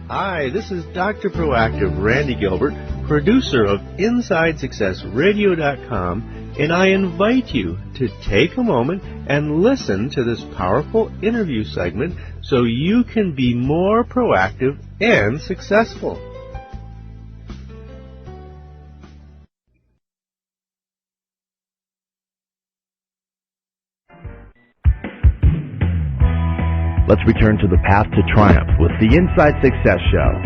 Hi, this is Dr. Proactive Randy Gilbert, producer of InsideSuccessRadio.com, and I invite you to take a moment and listen to this powerful interview segment so you can be more proactive and successful. Let's return to the path to triumph with the Inside Success Show.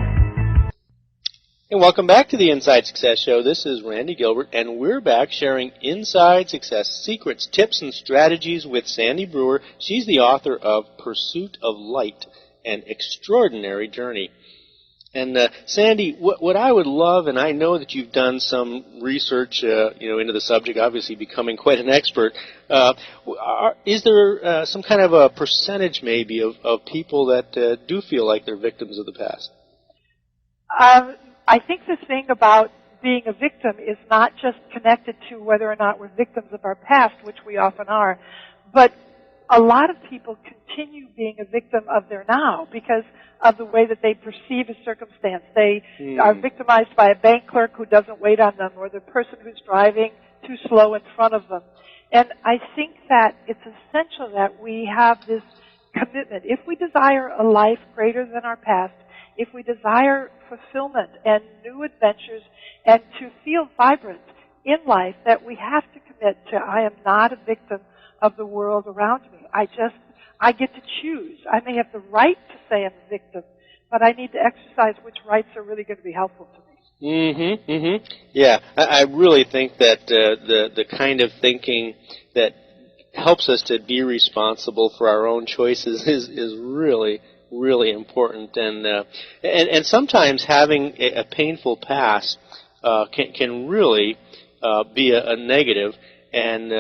And welcome back to the Inside Success Show. This is Randy Gilbert, and we're back sharing Inside Success secrets, tips, and strategies with Sandy Brewer. She's the author of Pursuit of Light, An Extraordinary Journey. And Sandy, what I would love, and I know that you've done some research, into the subject, obviously becoming quite an expert. Is there some kind of a percentage, maybe, of people that do feel like they're victims of the past? I think the thing about being a victim is not just connected to whether or not we're victims of our past, which we often are, but a lot of people continue being a victim of their now because of the way that they perceive a circumstance. They are victimized by a bank clerk who doesn't wait on them, or the person who's driving too slow in front of them. And I think that it's essential that we have this commitment. If we desire a life greater than our past, if we desire fulfillment and new adventures and to feel vibrant in life, that we have to commit to, I am not a victim of the world around me. I get to choose. I may have the right to say I'm a victim, but I need to exercise which rights are really going to be helpful to me. Yeah, I really think that the kind of thinking that helps us to be responsible for our own choices is really, really important. And sometimes having a painful past can really be a negative. And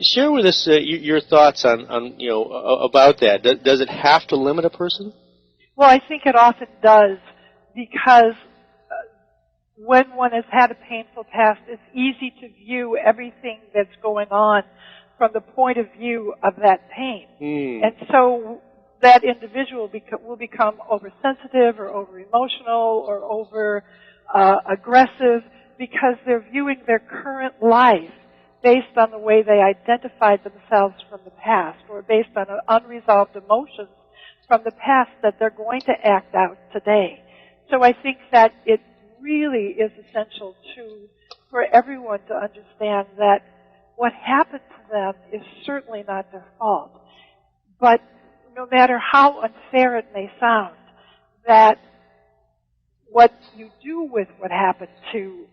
share with us your thoughts on about that. Does it have to limit a person? Well, I think it often does, because when one has had a painful past, it's easy to view everything that's going on from the point of view of that pain. And so that individual will become oversensitive or over-emotional or over-aggressive because they're viewing their current life based on the way they identified themselves from the past, or based on unresolved emotions from the past that they're going to act out today. So I think that it really is essential for everyone to understand that what happened to them is certainly not their fault. But no matter how unfair it may sound, that what you do with what happened to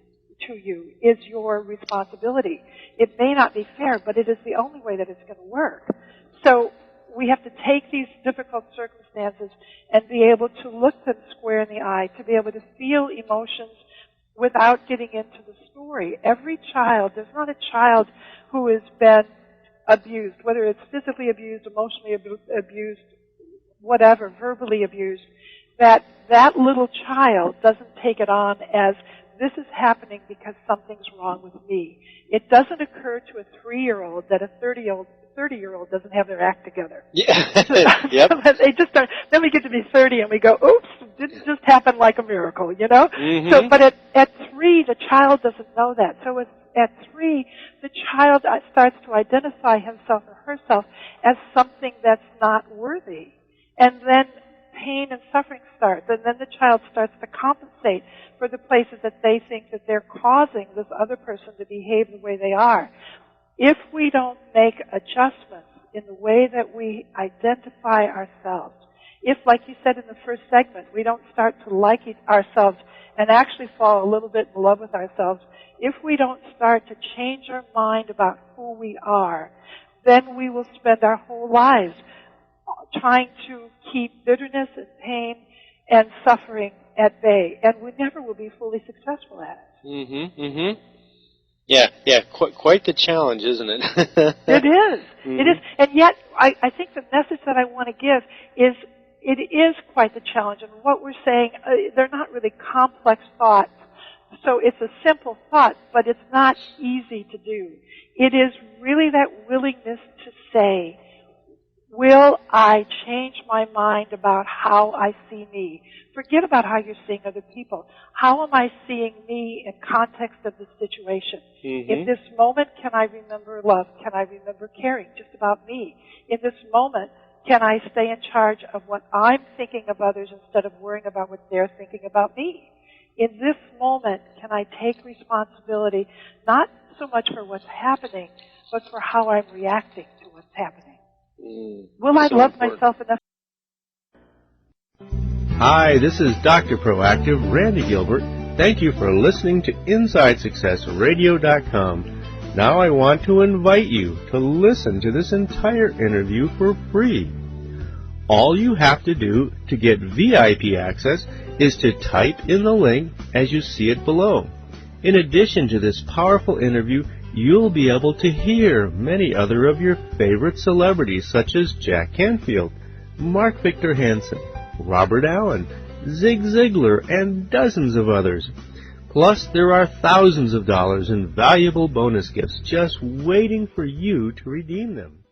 you is your responsibility. It may not be fair, but it is the only way that it's going to work. So we have to take these difficult circumstances and be able to look them square in the eye, to be able to feel emotions without getting into the story. Every child, there's not a child who has been abused, whether it's physically abused, emotionally abused, whatever, verbally abused, that little child doesn't take it on as, this is happening because something's wrong with me. It doesn't occur to a 3-year-old that a 30-year-old doesn't have their act together. Yeah. Yep. They just start, then we get to be 30 and we go, oops, it didn't just happen like a miracle, So, but at 3, the child doesn't know that. So at 3, the child starts to identify himself or herself as something that's not worthy. And then pain and suffering starts, and then the child starts to compensate for the places that they think that they're causing this other person to behave the way they are. If we don't make adjustments in the way that we identify ourselves, if, like you said in the first segment, we don't start to like ourselves and actually fall a little bit in love with ourselves, if we don't start to change our mind about who we are, then we will spend our whole lives trying to keep bitterness and pain and suffering at bay, and we never will be fully successful at it. Yeah, quite the challenge, isn't it? It is. It is, and yet I think the message that I want to give is it is quite the challenge, and what we're saying, they're not really complex thoughts, so it's a simple thought, but it's not easy to do. It is really that willingness to say, Will I change my mind about how I see me? Forget about how you're seeing other people. How am I seeing me in context of the situation? In this moment, can I remember love? Can I remember caring? Just about me. In this moment, can I stay in charge of what I'm thinking of others instead of worrying about what they're thinking about me? In this moment, can I take responsibility not so much for what's happening, but for how I'm reacting to what's happening? Will I love myself enough? Hi, this is Dr. Proactive, Randy Gilbert. Thank you for listening to InsideSuccessRadio.com. Now I want to invite you to listen to this entire interview for free. All you have to do to get VIP access is to type in the link as you see it below. In addition to this powerful interview, you'll be able to hear many other of your favorite celebrities such as Jack Canfield, Mark Victor Hansen, Robert Allen, Zig Ziglar, and dozens of others. Plus, there are thousands of dollars in valuable bonus gifts just waiting for you to redeem them.